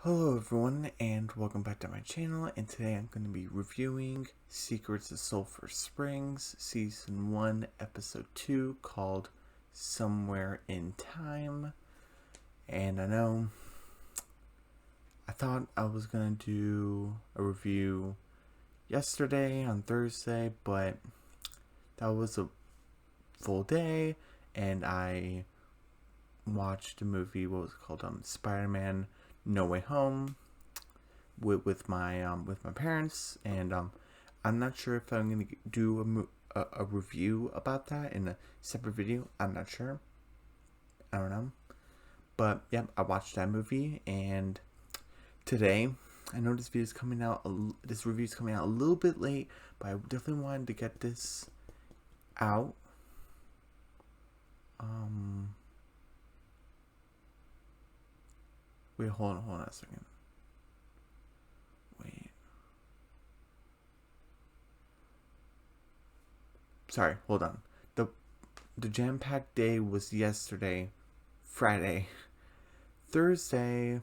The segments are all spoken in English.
Hello everyone and welcome back to my channel, and today I'm going to be reviewing Secrets of Sulphur Springs Season 1 Episode 2 called Somewhere in Time. And I thought I was going to do a review yesterday on Thursday, but that was a full day and I watched a movie, what was it called, Spider-Man No Way Home with my parents, and I'm not sure if I'm gonna do a review about that in a separate video. I'm not sure. I don't know. But yeah, I watched that movie, and today I know this video's coming out. This review's coming out a little bit late, but I definitely wanted to get this out. Wait, hold on a second. Wait. Sorry, hold on. The jam-packed day was yesterday, Friday. Thursday,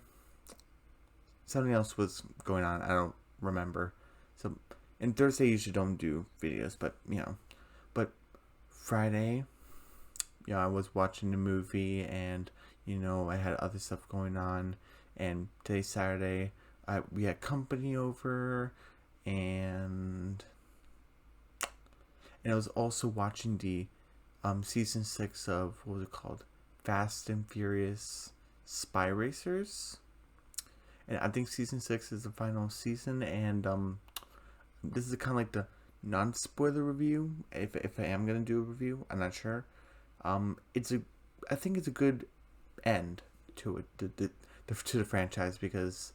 something else was going on. I don't remember. So, and Thursday usually don't do videos, but but Friday, I was watching the movie, and I had other stuff going on. And today's Saturday, we had company over, and I was also watching the season 6 of, what was it called, Fast and Furious Spy Racers. And I think season 6 is the final season, and this is kind of like the non-spoiler review. If I am gonna do a review, I'm not sure. I think it's a good end to it, to the franchise, because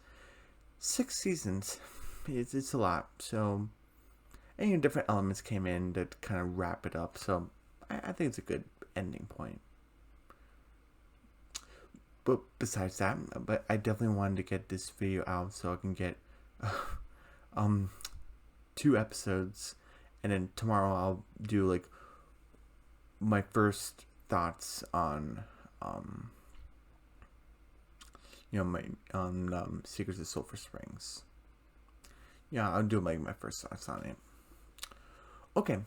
6 seasons, it's a lot. So, and different elements came in that kind of wrap it up. So I think it's a good ending point. But besides that, but I definitely wanted to get this video out so I can get 2 episodes, and then tomorrow I'll do like my first thoughts on my Secrets of Sulphur Springs. Yeah, I'll do like my first thoughts on it. Okay,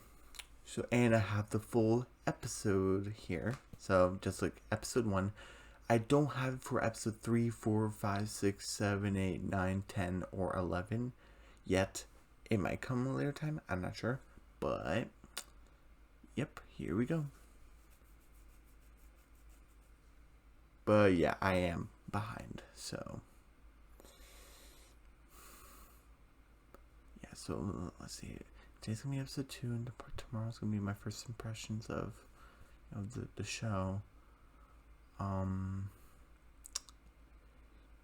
so, and I have the full episode here. So just like episode 1, I don't have it for episode 3, 4, 5, 6, 7, 8, 9, 10, or 11 yet. It might come a later time, I'm not sure. But yep, here we go. But yeah, I am behind, so yeah, so let's see. Today's gonna be episode 2, and tomorrow's gonna be my first impressions of the show.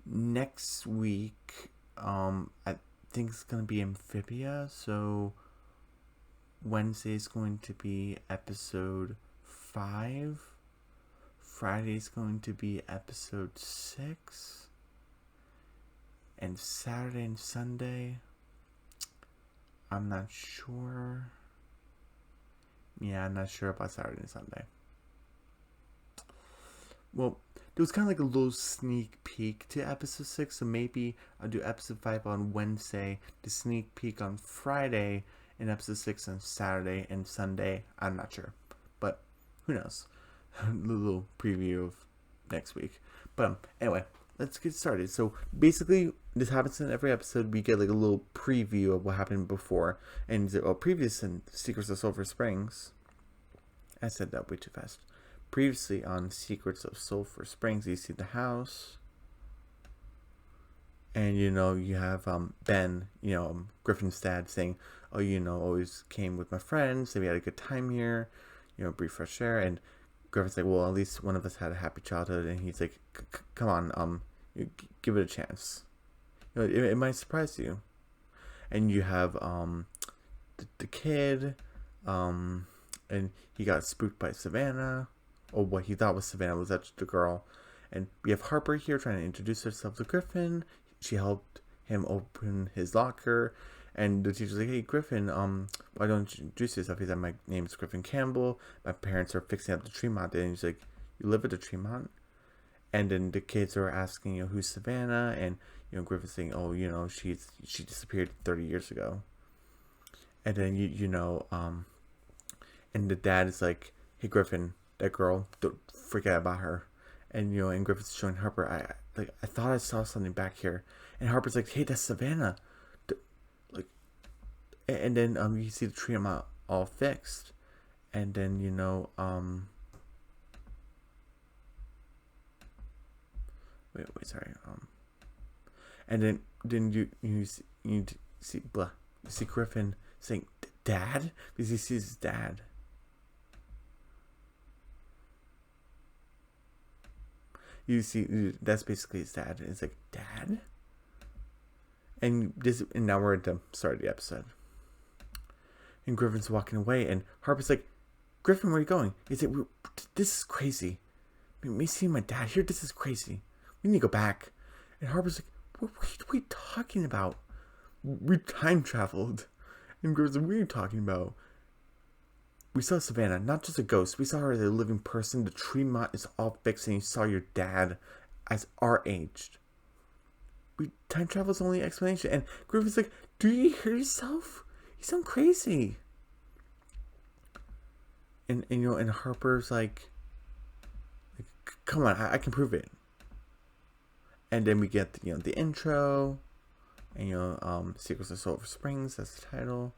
Next week, I think it's gonna be Amphibia. So Wednesday is going to be episode 5. Friday's going to be episode 6, and Saturday and Sunday, I'm not sure. Yeah, I'm not sure about Saturday and Sunday. Well, there was kind of like a little sneak peek to episode 6, so maybe I'll do episode 5 on Wednesday, the sneak peek on Friday, and episode 6 on Saturday and Sunday. I'm not sure, but who knows. A little preview of next week. But anyway, let's get started. So basically, this happens in every episode. We get like a little preview of what happened before, and previous in Secrets of Sulphur Springs. I said that way too fast. Previously on Secrets of Sulphur Springs, you see the house, and you have Ben, Griffin's dad, saying, "Oh, always came with my friends, and we had a good time here. Breathe fresh air." And Griffin's like, "Well, at least one of us had a happy childhood." And he's like, "Come on, give it a chance. It might surprise you." And you have the kid, and he got spooked by Savannah, or what he thought was Savannah was actually the girl. And we have Harper here trying to introduce herself to Griffin. She helped him open his locker. And the teacher's like, "Hey, Griffin, why don't you introduce yourself?" He's like, "My name's Griffin Campbell. My parents are fixing up the Tremont." And he's like, "You live at the Tremont?" And then the kids are asking, who's Savannah? And, Griffin's saying, oh, she disappeared 30 years ago. And then, and the dad is like, hey, Griffin, that girl, don't forget about her. And, and Griffin's showing Harper, I thought I saw something back here. And Harper's like, hey, that's Savannah. Like, and then, you see the tree all fixed. And then, wait, sorry. And then you see Griffin saying, Dad? Because he sees his dad. You see, that's basically his dad. It's like, Dad? And now we're at the start of the episode. And Griffin's walking away, and Harper's like, Griffin, where are you going? He's like, this is crazy. Me seeing my dad here, this is crazy. We need to go back. And Harper's like, what are you talking about? We time traveled. And Griffin's like, what are you talking about? We saw Savannah, not just a ghost. We saw her as a living person. The Tremont is all fixed, and you saw your dad as our aged. Time travel's the only explanation. And Griffin's like, do you hear yourself? You sound crazy. And Harper's like come on, I can prove it. And then we get the intro, and Secrets of Sulphur Springs, that's the title.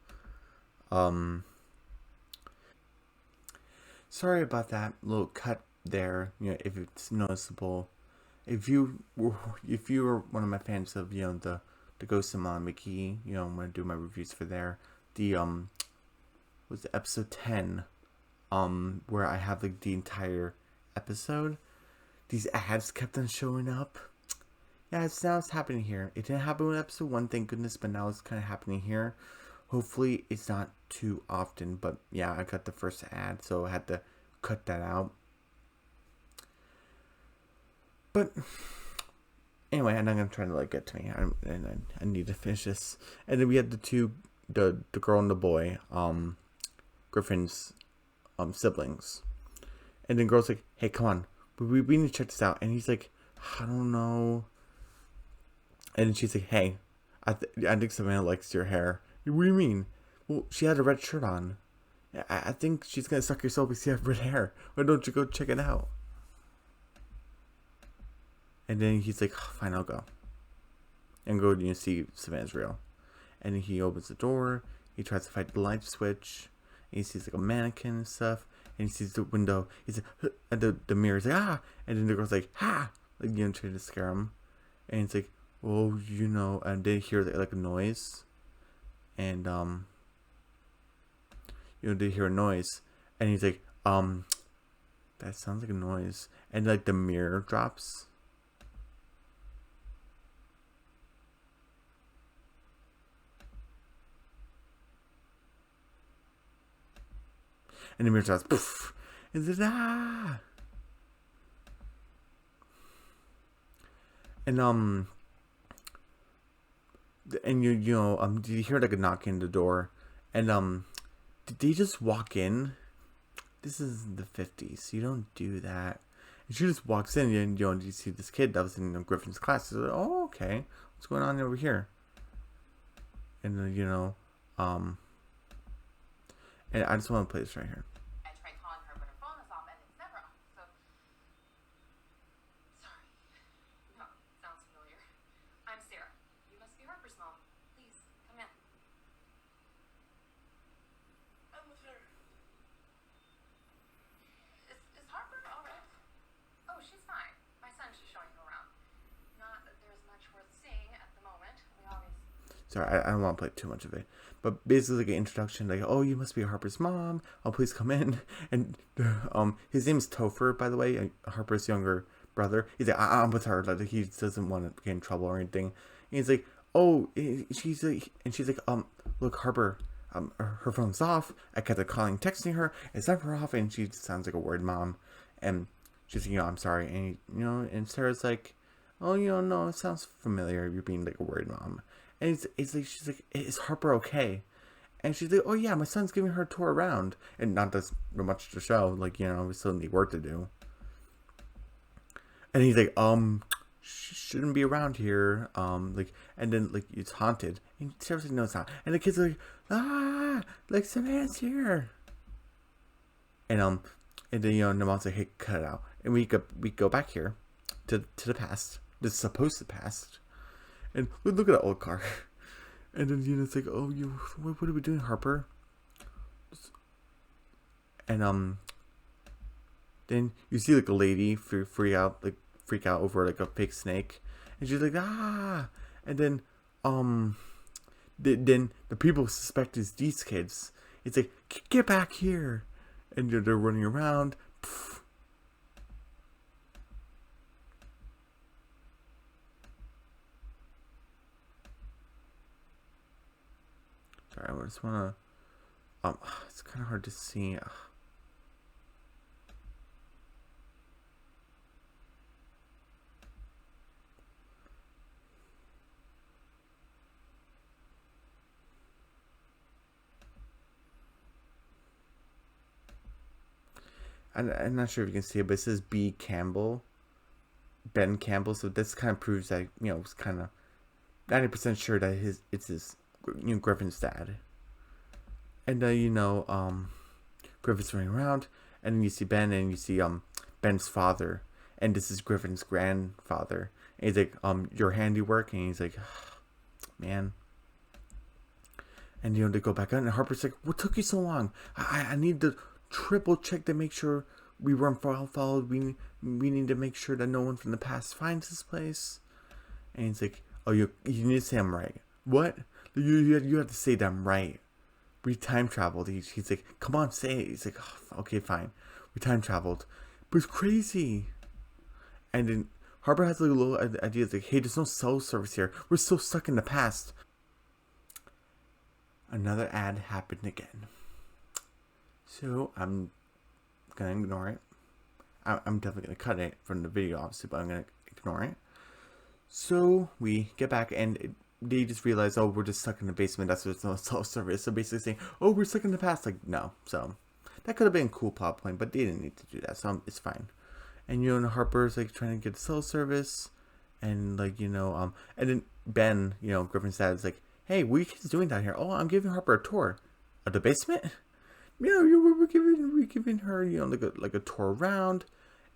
Sorry about that little cut there, if it's noticeable. If you were one of my fans of the Ghost of Mom Mickey, I'm gonna do my reviews for there. The was the episode 10, where I have the entire episode. These ads kept on showing up. Yeah, now it's happening here. It didn't happen with episode 1, thank goodness, but now it's kind of happening here. Hopefully it's not too often, but yeah, I got the first ad, so I had to cut that out. But anyway, I'm not gonna try to get to me. I need to finish this. And then we had the girl and the boy, Griffin's siblings. And then girl's like, hey, come on, we need to check this out. And he's like, I don't know. And then she's like, hey, I think Savannah likes your hair. What do you mean? Well, she had a red shirt on. I think she's gonna suck your soul because you have red hair. Why don't you go check it out? And then he's like, oh, fine, I'll go. And go see Savannah's real. And he opens the door. He tries to fight the light switch. And he sees a mannequin and stuff. And he sees the window. He's like, and the mirror's like, ah. And then the girl's like, ha. Trying to scare him. And it's like, oh, and they hear a noise. And they hear a noise. And he's like, that sounds like a noise. And the mirror drops. And the mirror starts poof. And then ah. And you hear a knock in the door, and did they just walk in? This is the 50s. You don't do that. And she just walks in, and you see this kid that was in Griffin's class. She's like, oh, okay, what's going on over here? And then and I just want to play this right here. I tried calling her, but her phone is off and it's never off. So, sorry. No, sounds familiar. I'm Sarah. You must be Harper's mom. Please, come in. I'm with her. Is Harper all right? Oh, she's fine. My son's just showing her around. Not that there's much worth seeing at the moment. We always... Sorry, I don't want to play too much of it. But basically, an introduction, oh, you must be Harper's mom. Oh, please come in. And his name is Topher, by the way, Harper's younger brother. He's like, I'm with her. He doesn't want to get in trouble or anything. And he's like, oh, she's like, look, Harper, her phone's off. I kept calling, texting her. It's never off, and she sounds like a worried mom. And she's like, I'm sorry. And and Sarah's like, oh, no, it sounds familiar. You're being a worried mom. And it's like, she's like, is Harper okay? And she's like, oh yeah, my son's giving her a tour around. And not that much to show, we still need work to do. And he's like, shouldn't be around here. Like, and then like it's haunted. And seriously, no, it's not. And the kids are like, like Savannah's here. And then the mom's like, hey, cut it out. And we go back here to the past, the supposed past. And look at that old car. And then it's like, oh, what are we doing, Harper? And then you see like a lady freak out over like a fake snake, and she's like, and then then the people suspect is these kids. It's like, get back here, and they're running around. Pfft. Sorry, I just wanna. It's kind of hard to see. I'm not sure if you can see it, but it says B. Campbell, Ben Campbell. So this kind of proves that it's kind of 90% sure that it's his Griffin's dad. And Griffin's running around, and then you see Ben, and you see Ben's father, and this is Griffin's grandfather. And he's like, your handiwork, and he's like, man. And they go back out, and Harper's like, what took you so long? I need to triple check to make sure we weren't followed. We need to make sure that no one from the past finds this place. And he's like, oh, you need to say I'm right. What? You have to say that I'm right. We time traveled. He's like, come on, say it. He's like, oh, okay, fine. We time traveled. But it's crazy. And then Harper has like a little idea. It's like, hey, there's no cell service here. We're so stuck in the past. Another ad happened again. So I'm gonna ignore it. I'm definitely gonna cut it from the video, obviously, but I'm gonna ignore it. So we get back, and they just realize, oh, we're just stuck in the basement. That's why there's no cell service. So basically saying, oh, we're stuck in the past. Like, no. So that could have been a cool plot point, but they didn't need to do that. So it's fine. And Harper's like trying to get cell service, and like and then Ben, Griffin's dad is like, hey, what are you kids doing down here? Oh, I'm giving Harper a tour of the basement. We're giving her like a tour around,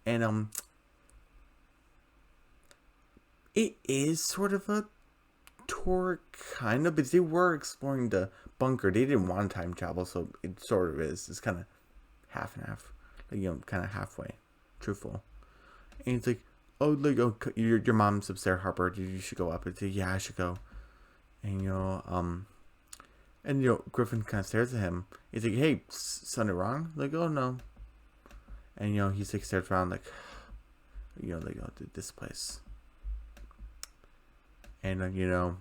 and it is sort of a tour kind of, but they were exploring the bunker. They didn't want time travel, so it sort of is. It's kind of half and half, like kind of halfway truthful. And it's like, oh, like, oh, your mom's upstairs, Harper. You should go up. It's like, yeah, I should go. And and Griffin kind of stares at him. He's like, hey, something wrong? Like, oh, no. And he's like, stares around like, like, oh, this place. And and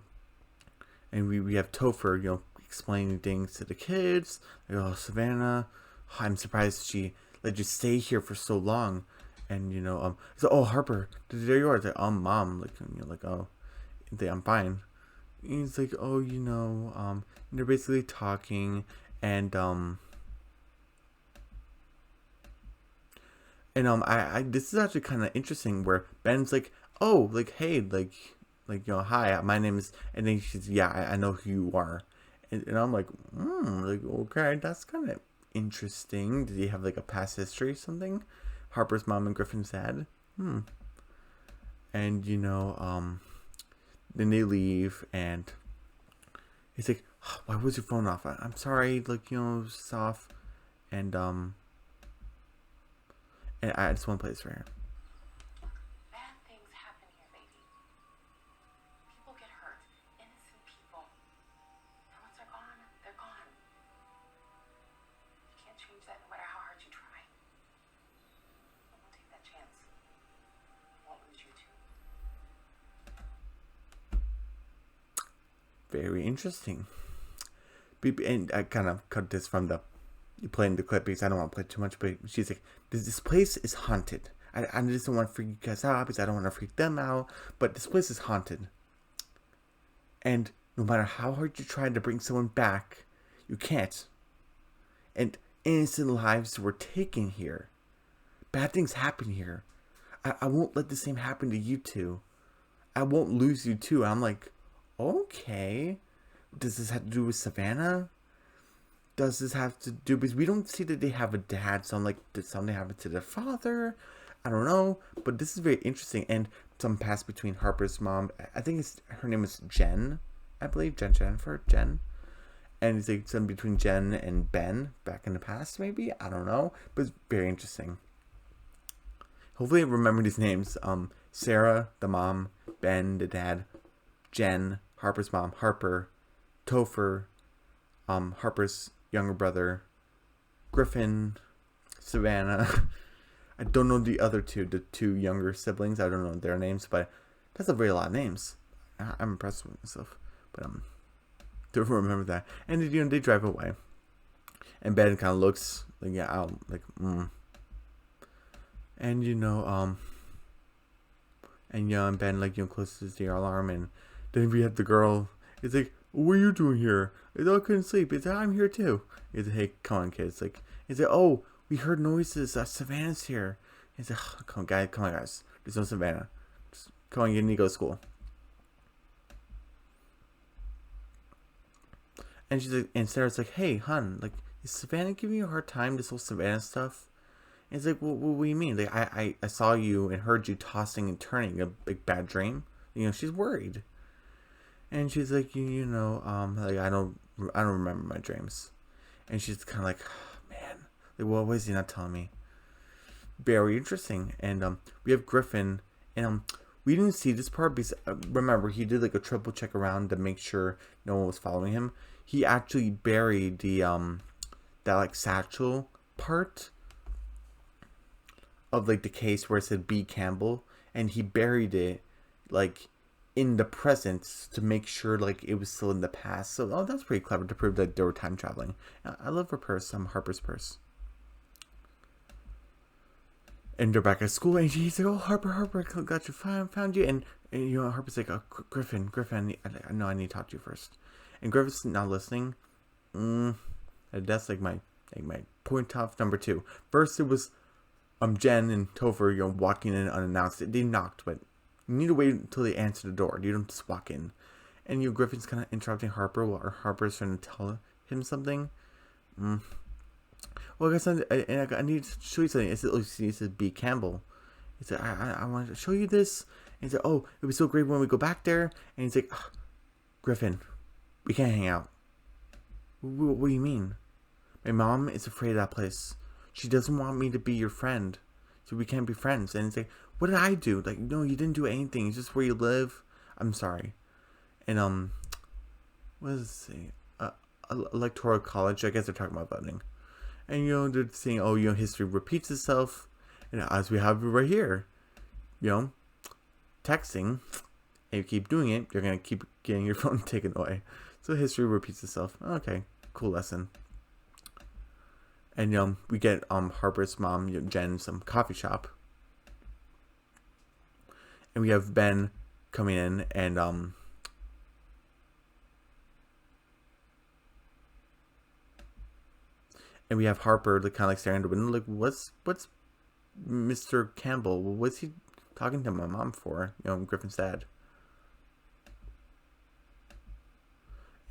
we have Topher, explaining things to the kids. Like, oh, Savannah, I'm surprised she let you stay here for so long. And he's like, oh, Harper, there you are. It's like, mom, like, oh, I'm fine. And he's like, oh, they're basically talking, and I this is actually kind of interesting, where Ben's like, oh, like, hey, like, hi, my name is, and then she's, yeah, I know who you are, and I'm like, like, okay, that's kind of interesting. Did he have like a past history or something? Harper's mom and Griffin's dad. And then they leave, and he's like, oh, why was your phone off? I'm sorry, like, it's off. And I just want to play this right here. Bad things happen here, baby. People get hurt. Innocent people. And once they're gone, they're gone. You can't change that no matter how hard you try. I won't take that chance. I won't lose you too. Very interesting. And I kind of cut this from playing the clip because I don't want to play too much. But she's like, this place is haunted. I just don't want to freak you guys out because I don't want to freak them out. But this place is haunted. And no matter how hard you try to bring someone back, you can't. And innocent lives were taken here. Bad things happen here. I won't let the same happen to you two. I won't lose you too. I'm like, okay. Does this have to do with Savannah? Does this have to do, because we don't see that they have a dad, so I'm like, did something happen to their father? I don't know, but this is very interesting. And some past between Harper's mom, I think her name is Jen, I believe, Jennifer, and it's like some between Jen and Ben back in the past, maybe, I don't know, but it's very interesting. Hopefully I remember these names. Sarah, the mom, Ben, the dad, Jen, Harper's mom, Harper, Topher, Harper's younger brother, Griffin, Savannah. I don't know the other two, the two younger siblings. I don't know their names, but that's a very lot of names. I'm impressed with myself, but to remember that. And they drive away, and Ben kind of looks like, yeah, out like and and Ben like closes the alarm, and then we have the girl. It's like, what are you doing here? I couldn't sleep. It's like, I'm here too. It's like, hey, come on, kids. It's like, oh, we heard noises. Savannah's here. It's like, oh, come on, guys. There's no Savannah. Just, come on, you need to go to school. And she's like, and Sarah's like, hey, hun, like, is Savannah giving you a hard time? This whole Savannah stuff. And it's like, well, what do you mean? Like, I saw you and heard you tossing and turning, a big bad dream. She's worried. And she's like, like, I don't remember my dreams. And she's kind of like, oh, man, like, what was he not telling me? Very interesting. And we have Griffin, and we didn't see this part because remember, he did like a triple check around to make sure no one was following him. He actually buried the that like satchel part of like the case where it said B. Campbell, and he buried it like in the present to make sure like it was still in the past. So that's pretty clever to prove that they were time traveling. I love her purse. Harper's purse. And they're back at school, and he's like, "Oh, Harper, got you, found you." And Harper's like, "Oh, Griffin, I know I need to talk to you first." And Griffin's not listening. That's like my point off number 2. First, it was Jen and Topher, walking in unannounced. They knocked, but you need to wait until they answer the door. You don't just walk in. And Griffin's kind of interrupting Harper while Harper's trying to tell him something. Well, I guess I need to show you something. It says B. Campbell. He said, I want to show you this. And he said, oh, it was so great when we go back there. And he's like, oh, Griffin, we can't hang out. What do you mean? My mom is afraid of that place. She doesn't want me to be your friend. So we can't be friends. And he's like, what did I do? Like, no, you didn't do anything. It's just where you live. I'm sorry. And, what does it say? Electoral college. I guess they're talking about voting. And, they're saying, oh, history repeats itself. And as we have it right here, texting, and you keep doing it, you're going to keep getting your phone taken away. So history repeats itself. Okay, cool lesson. And, we get Harper's mom, Jen, some coffee shop. And we have Ben coming in, and, and we have Harper kind of like staring at the window, like, what's Mr. Campbell? What's he talking to my mom for? Griffin's dad.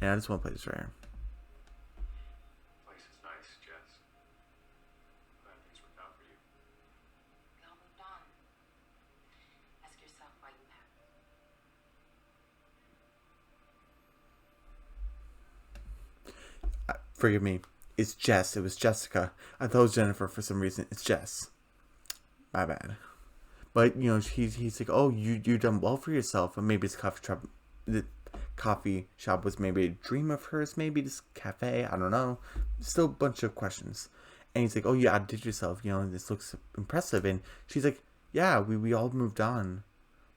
And I just want to play this right here. Place is nice, Jess. Glad things worked out for you. We all moved on. Ask yourself why you have. Forgive me. It's Jess. It was Jessica. I thought it was Jennifer for some reason. It's Jess. My bad. But he's like, oh, you done well for yourself. And maybe it's the coffee shop was maybe a dream of hers. Maybe this cafe. I don't know. Still a bunch of questions. And he's like, oh, you outdid yourself. This looks impressive. And she's like, yeah, we all moved on.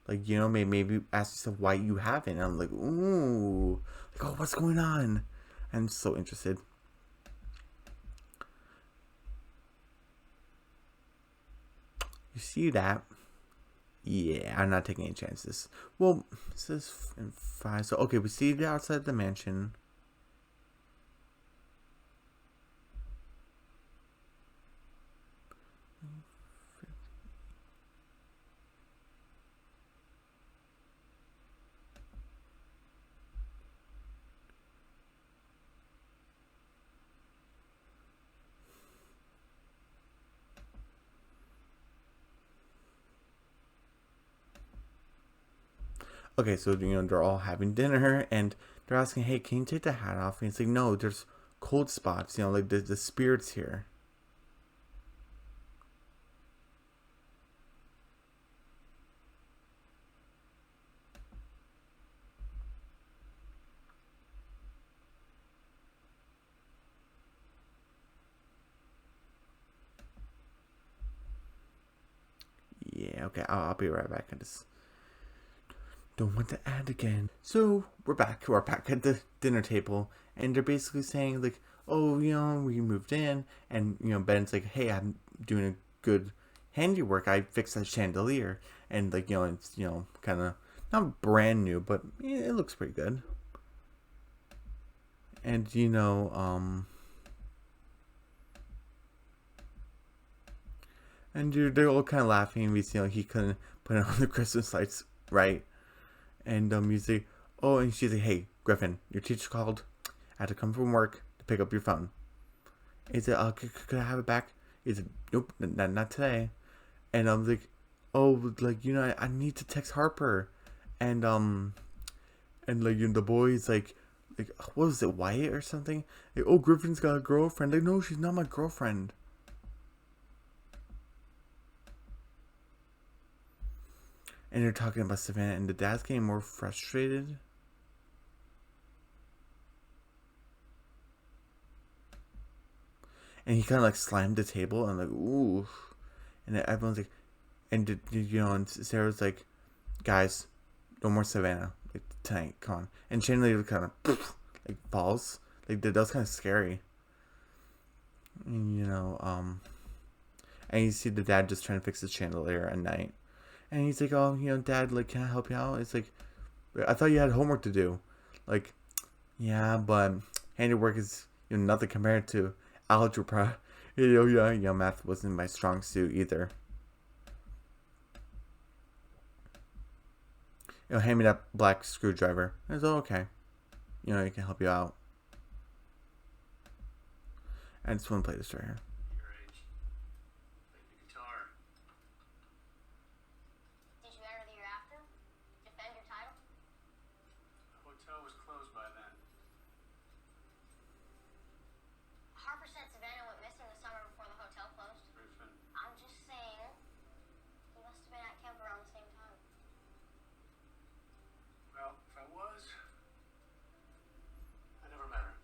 Like, maybe ask yourself why you haven't. And I'm like, ooh, like, oh, what's going on? I'm so interested. You see that? Yeah, I'm not taking any chances. Well, it says in 5. So, okay, we see the outside of the mansion. okay, so they're all having dinner and they're asking, hey, can you take the hat off? And he's like, no, there's cold spots, like the spirits here. Yeah, okay, I'll be right back. I just don't want to add again. So we're back. We're back at the dinner table, and they're basically saying like, "Oh, we moved in," and Ben's like, "Hey, I'm doing a good handiwork. I fixed that chandelier, and like, it's kind of not brand new, but it looks pretty good." And and they're all kind of laughing because he couldn't put it on the Christmas lights right. And he's like, oh, and she's like, hey, Griffin, your teacher called. I had to come from work to pick up your phone. He said, could I have it back? He said, nope, not today. And I'm like, oh, like, I need to text Harper. And like, the boy's like, what was it, Wyatt or something? Like, oh, Griffin's got a girlfriend. Like, no, she's not my girlfriend. And they're talking about Savannah, and the dad's getting more frustrated. And he kind of like slammed the table, and I'm like, ooh. And everyone's like, and and Sarah's like, guys, no more Savannah tonight, come on. And Chandler kind of like falls. Like that was kind of scary. And, and you see the dad just trying to fix the chandelier at night. And he's like, oh, Dad, like, can I help you out? It's like, I thought you had homework to do. Like, yeah, but handiwork is, nothing compared to algebra. Math wasn't my strong suit either. Hand me that black screwdriver. I was okay. It can help you out. I just want to play this right here. Your age. Play the guitar. Did you enter the year after? Defend your title? The hotel was closed by then. Harper said Savannah went missing the summer before the hotel closed. Griffin. I'm just saying, he must have been at camp around the same time. Well, if I was, I never met her.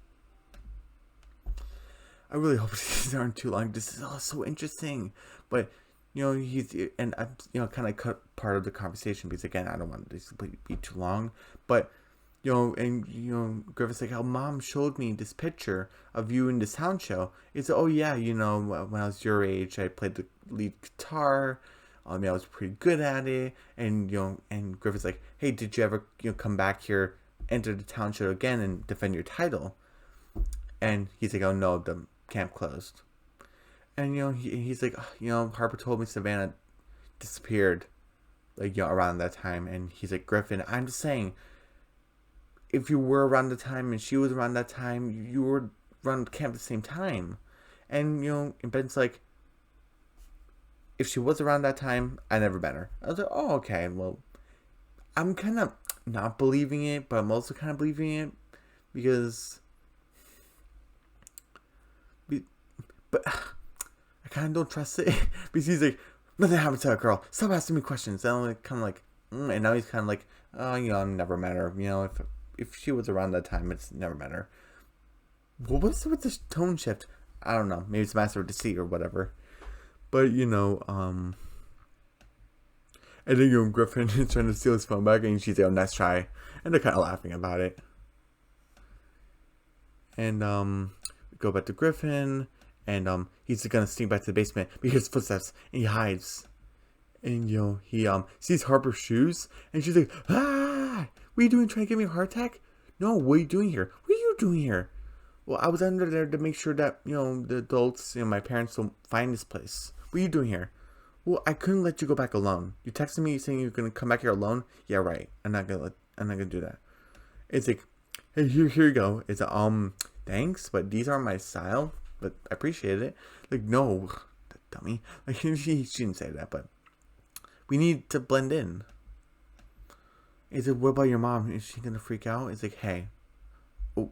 I really hope these aren't too long. This is all so interesting. But, he's, and I'm, kind of cut part of the conversation because, again, I don't want this to be too long. But, Griffith's like, oh, Mom showed me this picture of you in the sound show. It's, oh, yeah, when I was your age, I played the lead guitar. I was pretty good at it. And, and Griffith's like, hey, did you ever, come back here, enter the town show again and defend your title? And he's like, oh, no, the camp closed. And he's like, Harper told me Savannah disappeared like around that time. And he's like, Griffin, I'm just saying, if you were around the time and she was around that time, you were around camp at the same time. And and Ben's like, if she was around that time, I never met her. I was like, oh, okay, well, I'm kind of not believing it, but I'm also kind of believing it because but I kind of don't trust it because he's like, nothing happened to that girl. Stop asking me questions. And I'm like, kind of like, and now he's kind of like, oh, I never met her. If she was around that time, it's never met her. What was it with this tone shift? I don't know. Maybe it's master of deceit or whatever. But and then Griffin is trying to steal his phone back, and she's like, oh, nice try. And they're kind of laughing about it. And we go back to Griffin. And he's gonna sneak back to the basement. But he hears footsteps and he hides. And he sees Harper's shoes and she's like, ah, what are you doing? Trying to give me a heart attack? No, what are you doing here? What are you doing here? Well, I was under there to make sure that the adults, my parents don't find this place. What are you doing here? Well, I couldn't let you go back alone. You texted me saying you're gonna come back here alone. Yeah, right. I'm not gonna do that. It's like, hey, here you go. It's thanks, but these aren't my style. But I appreciate it. Like, no, dummy. Like, she didn't say that, but we need to blend in. He's like, what about your mom? Is she gonna freak out? It's like, hey. Oh.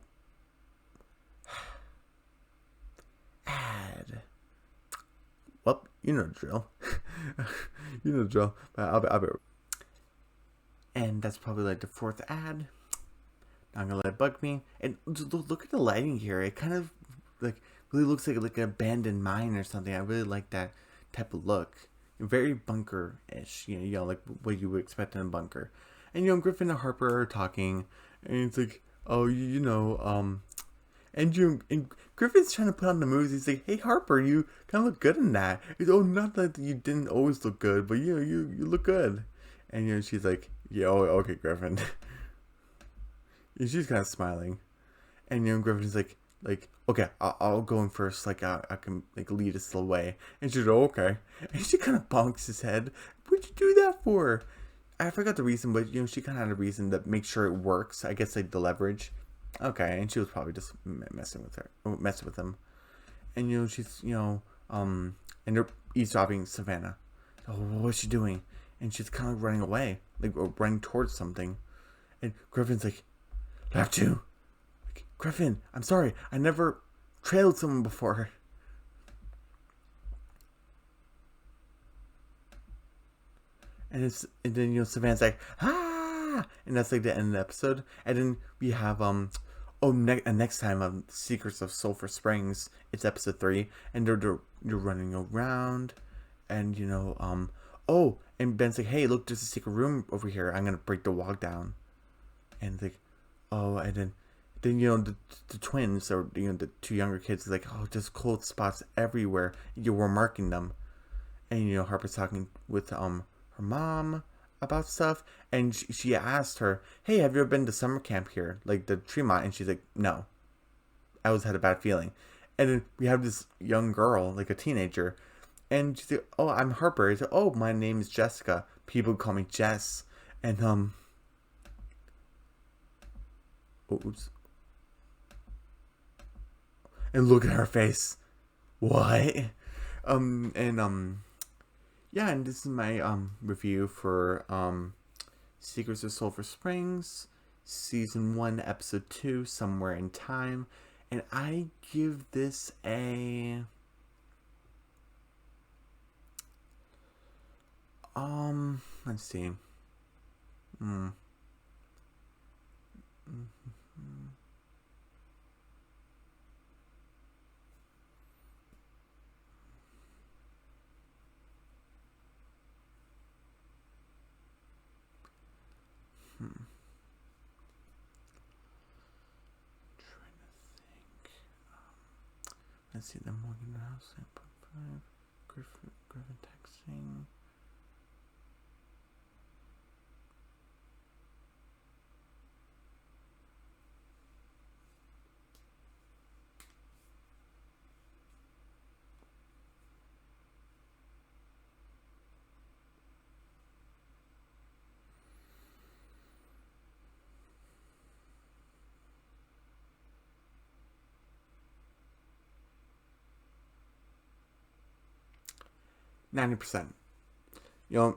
Ad. Well, you know the drill. You know the drill. But I'll be. And that's probably like the fourth ad. Not gonna let it bug me. And look at the lighting here. It kind of like really looks like an abandoned mine or something. I really like that type of look. Very bunker-ish. You know, like what you would expect in a bunker. And Griffin and Harper are talking, and it's like, oh, and Griffin's trying to put on the moves. He's like, hey Harper, you kind of look good in that. He's, oh, not that you didn't always look good, but you look good. And she's like, yeah, okay, Griffin. And she's kind of smiling, and Griffin's like, okay, I'll go in first. Like I can like lead us the way. And she's like, oh, okay. And she kind of bonks his head. What'd you do that for? I forgot the reason, but she kind of had a reason to make sure it works. I guess like the leverage. Okay, and she was probably just messing with him. And she's and they're eavesdropping Savannah. Oh, what's she doing? And she's kind of running away, like running towards something. And Griffin's like, have to. Like, Griffin, I'm sorry, I never trailed someone before. And then Savannah's like, ah, and that's like the end of the episode. And then we have next time Secrets of Sulphur Springs. It's episode 3, and they're running around, and and Ben's like, hey, look, there's a secret room over here. I'm gonna break the wall down. And like, oh, and then the twins, or the two younger kids, is like, oh, there's cold spots everywhere. We're marking them. And Harper's talking with her mom about stuff, and she asked her, hey, have you ever been to summer camp here, like the Tremont? And she's like, no, I always had a bad feeling. And then we have this young girl, like a teenager, and she's like, oh, I'm Harper. She's like, oh, my name is Jessica. People call me Jess. And oops. And look at her face. What? Yeah, and this is my review for Secrets of Sulphur Springs, Season 1, Episode 2, Somewhere in Time. And I give this a let's see. Trying to think. Let's see, the Morgan House, 8.5. Griffin texting. %.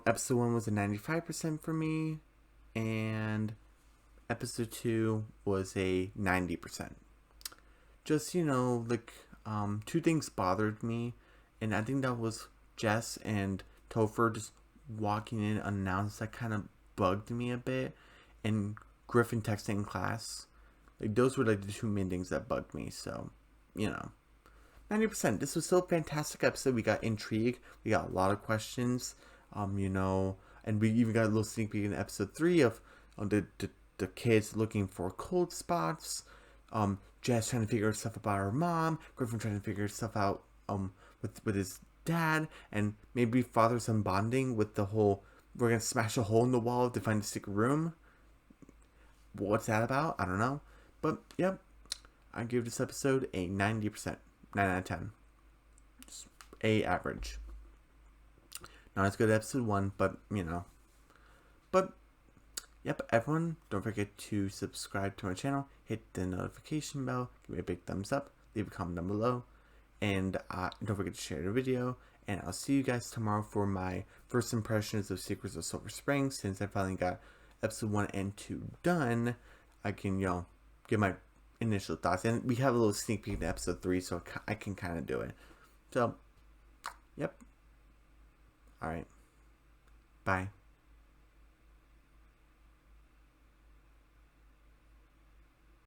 Episode 1 was a 95% for me, and episode 2 was a 90%. Just, two things bothered me, and I think that was Jess and Topher just walking in unannounced. That kind of bugged me a bit, and Griffin texting in class. Like, those were like the two main things that bugged me, so, 90%. This was still a fantastic episode. We got intrigue. We got a lot of questions. And we even got a little sneak peek in episode 3 of the kids looking for cold spots. Jess trying to figure stuff about her mom. Griffin trying to figure stuff out with his dad, and maybe father-son bonding with the whole, we're gonna smash a hole in the wall to find a secret room. What's that about? I don't know. But yep, I give this episode a 90%. 9 out of 10. Just A average. Not as good as episode 1, but But yep, everyone, don't forget to subscribe to my channel, hit the notification bell, give me a big thumbs up, leave a comment down below, and don't forget to share the video. And I'll see you guys tomorrow for my first impressions of Secrets of Sulphur Springs, since I finally got episode 1 and 2 done, I can, give my initial thoughts. And we have a little sneak peek to episode 3, so I can kind of do it. So, yep. Alright. Bye.